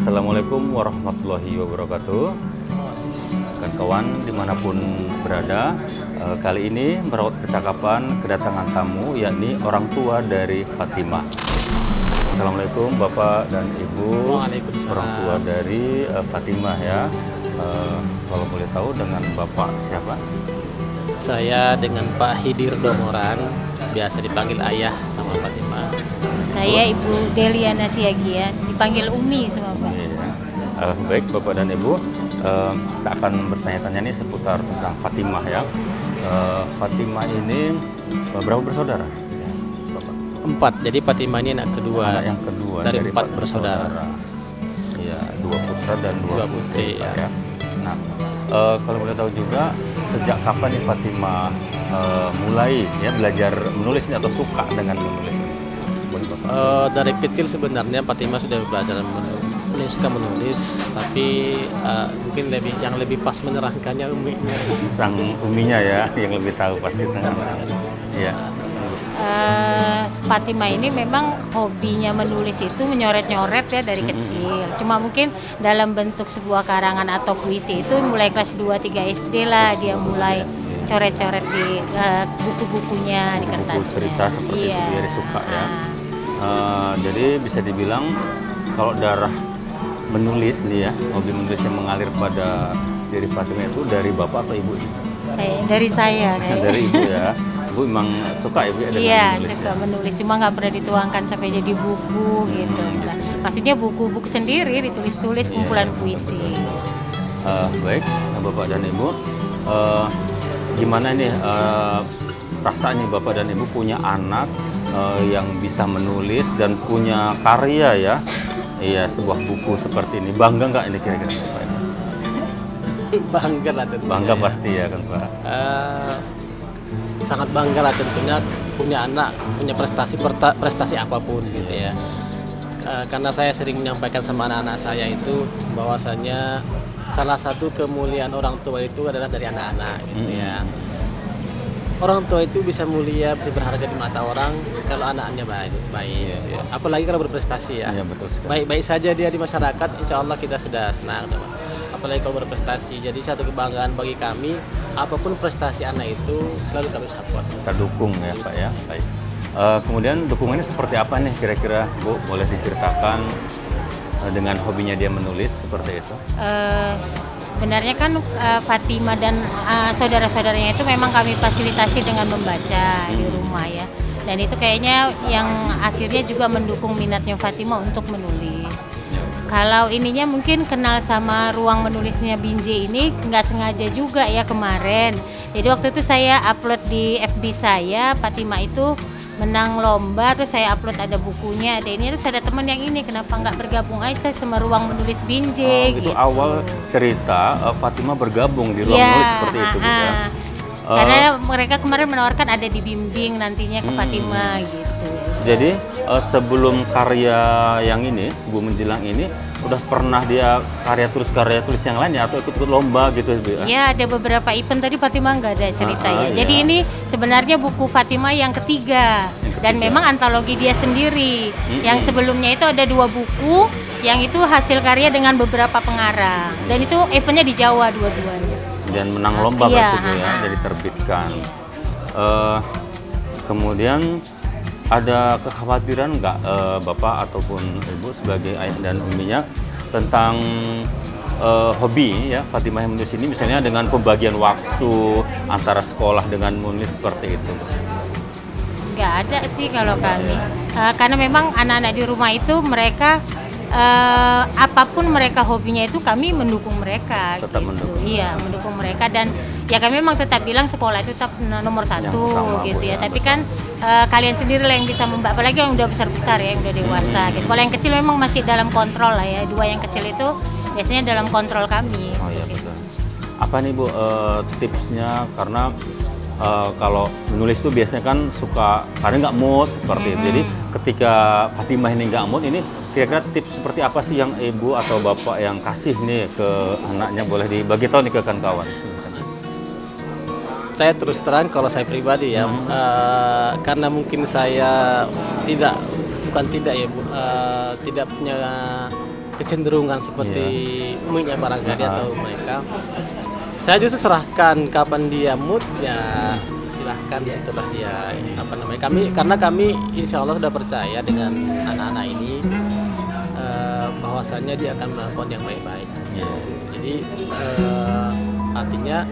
Assalamualaikum warahmatullahi wabarakatuh. Kawan-kawan dimanapun berada, kali ini merawat percakapan kedatangan tamu, yakni orang tua dari Fatimah. Assalamualaikum Bapak dan Ibu, orang tua dari Fatimah ya. Kalau boleh tahu dengan Bapak siapa? Saya dengan Pak Hidir Dongoran, biasa dipanggil ayah sama Fatimah. Saya Ibu Deliana Siagian, dipanggil Umi sama Mbak. Iya. Baik Bapak dan Ibu, kita akan bertanya-tanya nih seputar tentang Fatimah ya. Fatimah ini berapa bersaudara? Bapak? 4, jadi Fatimah ini anak kedua. Anak yang kedua dari 4 bersaudara. Iya, 2 putra dan 2 putri ya. Nah, kalau boleh tahu juga sejak kapan nih Fatimah mulai ya belajar menulis ini atau suka dengan menulis? Dari kecil sebenarnya Fatimah sudah belajar suka menulis, tapi mungkin yang lebih pas menerangkannya uminya. Sang uminya ya, yang lebih tahu pasti tentang. Iya. Fatimah ini memang hobinya menulis itu menyoret-nyoret ya dari kecil. Cuma mungkin dalam bentuk sebuah karangan atau puisi itu mulai kelas 2-3 SD lah dia mulai coret-coret di buku-bukunya, di kertasnya. Buku cerita seperti itu dia suka ya. Jadi bisa dibilang kalau darah menulis nih ya, hobi menulis yang mengalir pada diri Fatimah itu dari bapak atau ibu? Dari saya. Dari ibu ya. Ibu memang suka ya Bu ya dengan iya, menulis? suka menulis, cuma nggak pernah dituangkan sampai jadi buku gitu. Maksudnya buku-buku sendiri ditulis-tulis kumpulan puisi. Baik, Bapak dan Ibu, gimana nih rasanya Bapak dan Ibu punya anak yang bisa menulis dan punya karya ya? Iya, sebuah buku seperti ini. Bangga nggak ini kira-kira Bapak ini? Bangga lah tentunya. Bangga pasti ya kan Pak? Sangat bangga lah tentunya punya anak, punya prestasi apapun gitu ya. Karena saya sering menyampaikan sama anak-anak saya itu bahwasanya salah satu kemuliaan orang tua itu adalah dari anak-anak gitu ya. Orang tua itu bisa mulia, bisa berharga di mata orang kalau anaknya baik. Gitu ya. Apalagi kalau berprestasi ya. Iya, betul sekali. Baik-baik saja dia di masyarakat, insya Allah kita sudah senang. Apalagi kalau berprestasi, jadi satu kebanggaan bagi kami, apapun prestasi anak itu selalu kami support. Kita dukung ya Pak ya. Baik. Kemudian dukungannya seperti apa nih kira-kira Bu? Boleh diceritakan dengan hobinya dia menulis seperti itu? Sebenarnya kan Fatimah dan saudara-saudaranya itu memang kami fasilitasi dengan membaca di rumah ya. Dan itu kayaknya yang akhirnya juga mendukung minatnya Fatimah untuk menulis. Kalau ininya mungkin kenal sama ruang menulisnya Binjai ini nggak sengaja juga ya kemarin. Jadi waktu itu saya upload di FB saya, Fatimah itu menang lomba, terus saya upload ada bukunya, ada ini, terus ada teman yang ini, kenapa nggak bergabung aja sama ruang menulis Binjai Itu gitu. awal cerita Fatimah bergabung di ruang menulis seperti itu Bu ya. Karena mereka kemarin menawarkan ada dibimbing nantinya ke Fatimah gitu. Jadi sebelum karya yang ini, sebelum menjelang ini, udah pernah dia karya tulis yang lain ya atau ikut-ikut lomba gitu Bu ya? Ya ada beberapa event tadi Fatimah nggak ada cerita ya. Jadi iya. ini sebenarnya buku Fatimah yang ketiga. Dan memang antologi dia sendiri. Yang sebelumnya itu ada 2 buku, yang itu hasil karya dengan beberapa pengarang. Dan itu eventnya di Jawa dua-duanya. Dan menang lomba Iya, berarti Bu ya, jadi diterbitkan. Kemudian ada kekhawatiran nggak Bapak ataupun Ibu sebagai ayah dan uminya tentang hobi ya Fatimah yang menulis ini, misalnya dengan pembagian waktu antara sekolah dengan menulis seperti itu? Nggak ada sih kalau kami. Karena memang anak-anak di rumah itu mereka apapun mereka hobinya itu kami mendukung mereka. Tetap gitu. mendukung. Iya, mendukung mereka dan ya kami memang tetap bilang sekolah itu tetap nomor 1 utama, gitu Bu, ya. ya, Tapi betul. kan kalian sendiri lah yang bisa apalagi yang udah besar-besar ya, yang udah dewasa gitu. Kalau yang kecil memang masih dalam kontrol lah ya. 2 yang kecil itu biasanya dalam kontrol kami. Oh iya gitu. betul. Apa nih Bu tipsnya, karena kalau menulis tuh biasanya kan suka kadang nggak mood seperti itu. Jadi ketika Fatimah ini nggak mood, ini kira-kira tips seperti apa sih yang Ibu atau Bapak yang kasih nih ke anaknya, boleh dibagi tahu nih ke kawan-kawan? Saya terus terang kalau saya pribadi ya, karena mungkin saya tidak punya kecenderungan seperti umumnya barangkali atau mereka. Saya justru serahkan kapan dia mood ya silahkan, disitulah dia apa namanya, karena kami insya Allah sudah percaya dengan anak-anak ini bahwasannya dia akan melakukan yang baik-baik. Jadi artinya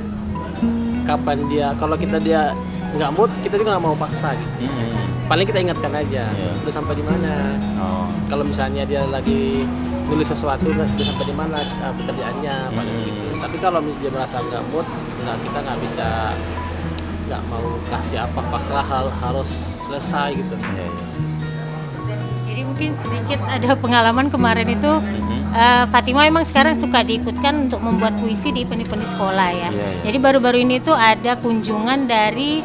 kapan dia, kalau dia nggak mood, kita juga nggak mau paksa gitu. Paling kita ingatkan aja udah sampai di mana. Kalau misalnya dia lagi nulis sesuatu udah sampai di mana pekerjaannya paling gitu. Tapi kalau dia merasa nggak mood, kita nggak mau kasih apa, paksa harus selesai gitu. Jadi mungkin sedikit ada pengalaman kemarin itu Fatima emang sekarang suka diikutkan untuk membuat puisi di event-event di sekolah ya. Jadi baru-baru ini tuh ada kunjungan dari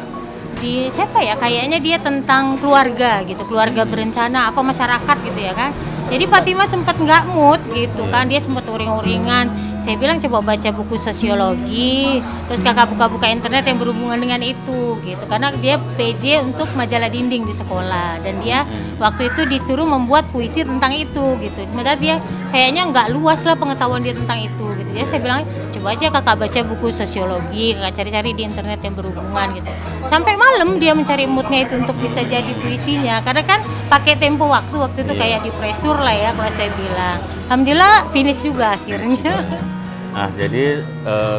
siapa ya, kayaknya dia tentang keluarga gitu, keluarga berencana apa masyarakat gitu ya kan. Jadi Fatima sempat nggak mood gitu kan, dia sempat uring-uringan. Saya bilang coba baca buku sosiologi, terus kakak buka-buka internet yang berhubungan dengan itu gitu. Karena dia PJ untuk majalah dinding di sekolah dan dia waktu itu disuruh membuat puisi tentang itu gitu. Sementara dia kayaknya nggak luas lah pengetahuan dia tentang itu gitu. Jadi saya bilang coba aja kakak baca buku sosiologi, kakak cari-cari di internet yang berhubungan gitu. Sampai malam dia mencari moodnya itu untuk bisa jadi puisinya. Karena kan pakai tempo waktu itu kayak di pressure lah ya kalau saya bilang. Alhamdulillah finish juga akhirnya. Nah, jadi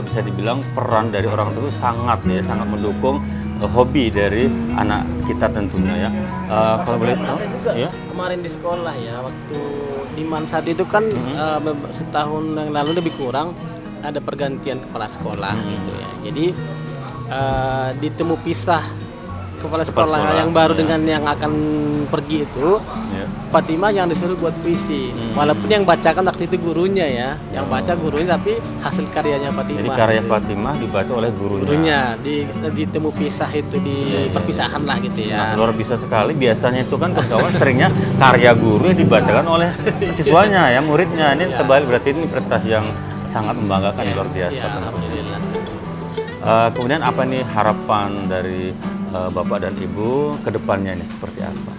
bisa dibilang peran dari orang tua itu sangat mendukung hobi dari anak kita tentunya ya. Kalau boleh tahu, ya? Kemarin di sekolah ya, waktu di Mansad itu kan setahun yang lalu lebih kurang ada pergantian kepala sekolah gitu ya. Jadi ditemu pisah kepala sekolah yang baru dengan yang akan pergi itu, Fatima yang disuruh buat puisi. Walaupun yang bacakan waktu itu gurunya ya, yang baca gurunya, tapi hasil karyanya Fatima. Jadi karya Fatima dibaca oleh gurunya. Ditemu pisah itu di perpisahan lah gitu ya. Nah, luar biasa sekali. Biasanya itu kan kawan seringnya karya guru yang dibacakan oleh siswanya ya, muridnya. Ini terbalik, berarti ini prestasi yang sangat membanggakan, luar biasa. Alhamdulillah. Kemudian apa nih harapan dari Bapak dan Ibu ke depannya ini seperti apa?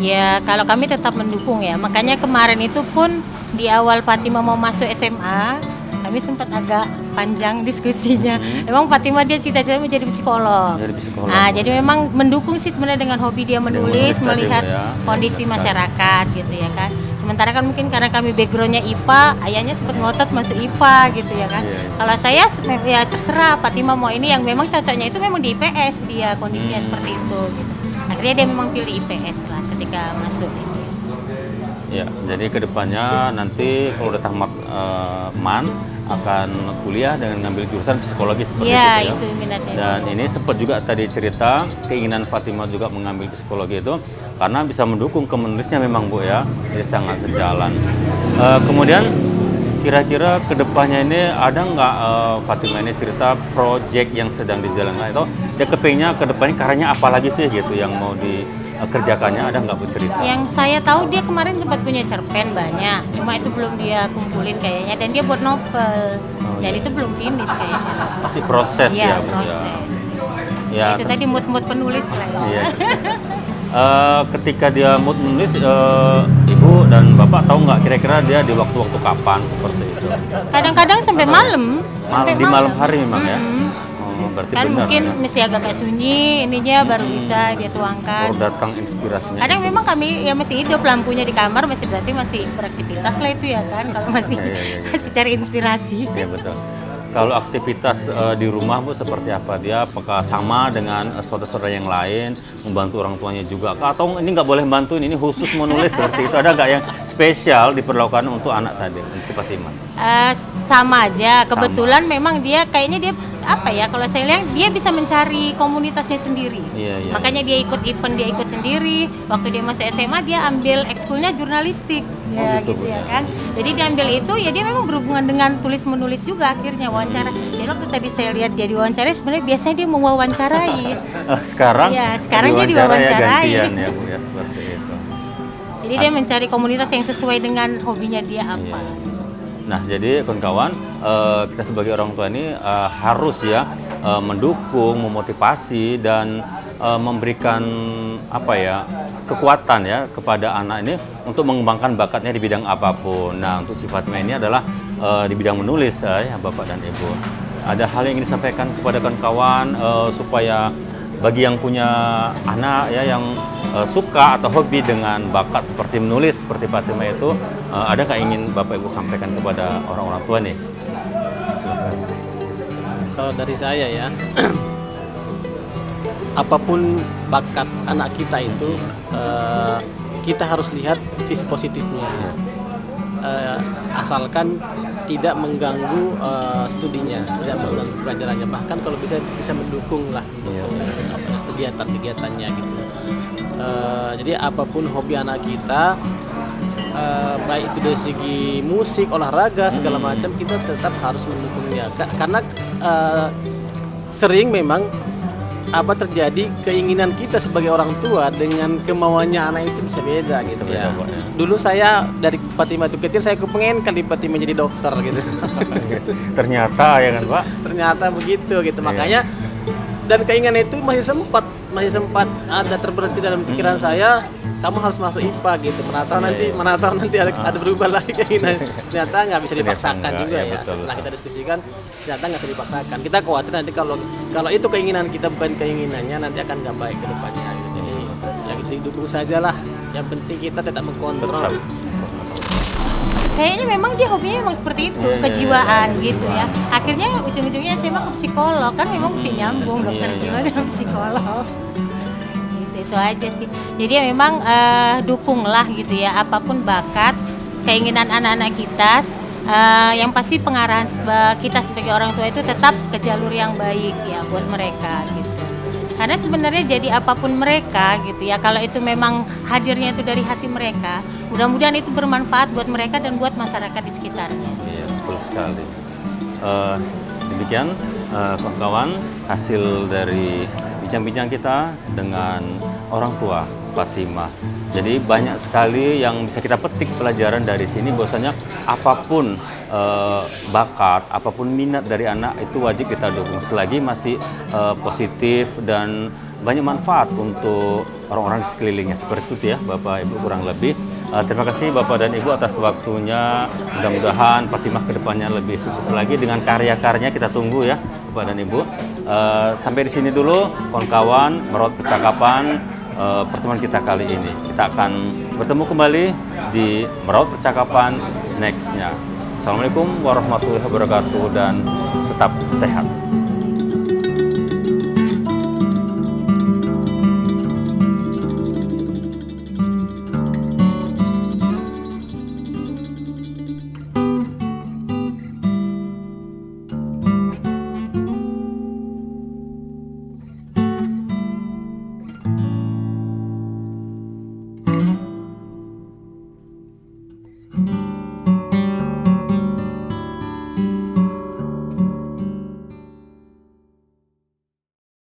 Ya kalau kami tetap mendukung ya, makanya kemarin itu pun di awal Fatima mau masuk SMA, kami sempat agak panjang diskusinya. Memang Fatima dia cita-cita mau jadi psikolog. Nah, jadi memang mendukung sih sebenarnya dengan hobi dia menulis, melihat kondisi masyarakat gitu ya kan. Sementara kan mungkin karena kami backgroundnya IPA, ayahnya sempat ngotot masuk IPA gitu ya kan. Kalau saya ya terserah, Fatima mau ini yang memang cocoknya itu memang di IPS, dia kondisinya seperti itu gitu. Akhirnya dia memang pilih IPS lah ketika masuk ini. Ya, jadi kedepannya nanti kalau udah tamat MAN akan kuliah dengan ngambil jurusan psikologi seperti itu ya. Itu minatnya. Dan ini sempat juga tadi cerita keinginan Fatima juga mengambil psikologi itu karena bisa mendukung kemenulisnya memang Bu ya, jadi sangat sejalan. Kemudian kira-kira kedepannya ini ada nggak Fatima ini cerita proyek yang sedang dijalankan itu dia kepingnya kedepannya karyanya apa lagi sih gitu yang mau dikerjakannya, ada nggak Bu cerita? Yang saya tahu dia kemarin sempat punya cerpen banyak, cuma itu belum dia kumpulin kayaknya, dan dia buat novel dan itu belum finish kayaknya. Masih proses ya Bu, proses. Ya, itu tadi mood penulis lah ya. Iya. Ketika dia mood menulis, Ibu dan Bapak tahu nggak kira-kira dia di waktu-waktu kapan seperti itu? Kadang-kadang sampai malam. Di malam hari memang ya? Berarti Kan benar, mungkin ya? mesti agak sunyi ininya baru bisa dia tuangkan. Baru datang inspirasinya. Kadang memang kami ya masih hidup, lampunya di kamar masih, berarti masih beraktivitas lah itu ya kan, kalau masih masih cari inspirasi. Iya betul. Kalau aktivitas di rumah Bu seperti apa? Dia apakah sama dengan saudara-saudara yang lain, membantu orang tuanya juga? Atau ini nggak boleh bantuin, ini khusus menulis seperti itu? Ada nggak yang spesial diperlakukan untuk anak tadi, si Fatima? Sama aja. Kebetulan memang dia kayaknya dia apa ya? Kalau saya lihat dia bisa mencari komunitasnya sendiri. Iya. Makanya dia ikut event, dia ikut sendiri. Waktu dia masuk SMA dia ambil ekskulnya jurnalistik. Ya gitu ya kan. Jadi dia ambil itu ya, dia memang berhubungan dengan tulis menulis juga akhirnya wawancara. Jadi waktu tadi saya lihat dia diwawancara, sebenarnya biasanya dia mewawancarai. Sekarang? Ya, sekarang dia diwawancarai. Gantian ya Bu ya, seperti itu. Jadi dia mencari komunitas yang sesuai dengan hobinya dia apa. Nah, jadi kawan-kawan, kita sebagai orang tua ini harus ya mendukung, memotivasi dan memberikan apa ya, kekuatan ya kepada anak ini untuk mengembangkan bakatnya di bidang apapun. Nah, untuk si Fatimah ini adalah di bidang menulis ya Bapak dan Ibu. Ada hal yang ingin disampaikan kepada kawan-kawan supaya bagi yang punya anak ya yang suka atau hobi dengan bakat seperti menulis seperti Fatimah itu, ada nggak ingin Bapak Ibu sampaikan kepada orang-orang tua nih? Silakan. Kalau dari saya ya, apapun bakat anak kita itu, kita harus lihat sisi positifnya. Asalkan tidak mengganggu studinya, tidak mengganggu pelajarannya, bahkan kalau bisa mendukung lah kegiatan-kegiatannya gitu. Jadi apapun hobi anak kita, baik itu dari segi musik, olahraga segala macam, kita tetap harus mendukungnya. Karena sering memang terjadi keinginan kita sebagai orang tua dengan kemauannya anak itu bisa beda gitu ya. Dulu saya dari Fatimah itu kecil, saya kepengen kali Fatimah jadi dokter gitu. Ternyata ya kan Pak? Ternyata begitu gitu. Makanya dan keinginan itu masih sempat ada terberhenti dalam pikiran saya, kamu harus masuk IPA gitu. Mana tahu nanti ada berubah lagi keinginan. Ternyata nggak bisa dipaksakan juga ya. Setelah kita diskusikan, ternyata nggak bisa dipaksakan. Kita khawatir nanti kalau itu keinginan kita bukan keinginannya, nanti akan nggak baik ke depannya gitu. Jadi ya gitu, didukung saja lah. Yang penting kita tetap mengkontrol. Kayaknya memang dia hobinya memang seperti itu, kejiwaan gitu ya. Akhirnya ujung-ujungnya saya ke psikolog, kan memang mesti nyambung dokter jiwa dengan psikolog. Itu aja sih. Jadi ya memang dukunglah gitu ya, apapun bakat, keinginan anak-anak kita, yang pasti pengarahan kita sebagai orang tua itu tetap ke jalur yang baik ya buat mereka gitu. Karena sebenarnya jadi apapun mereka gitu ya, kalau itu memang hadirnya itu dari hati mereka, mudah-mudahan itu bermanfaat buat mereka dan buat masyarakat di sekitarnya. Iya, betul sekali. Demikian kawan-kawan hasil dari bincang-bincang kita dengan orang tua Fatimah. Jadi banyak sekali yang bisa kita petik pelajaran dari sini, bahwasanya apapun bakat, apapun minat dari anak itu wajib kita dukung selagi masih positif dan banyak manfaat untuk orang-orang di sekelilingnya. Seperti itu ya Bapak Ibu kurang lebih. Terima kasih Bapak dan Ibu atas waktunya. Mudah-mudahan Fatimah kedepannya lebih sukses lagi dengan karya-karyanya, kita tunggu ya Bapak dan Ibu. Sampai di sini dulu kawan-kawan Merawat Percakapan pertemuan kita kali ini. Kita akan bertemu kembali di Merawat Percakapan next-nya. Assalamualaikum warahmatullahi wabarakatuh dan tetap sehat.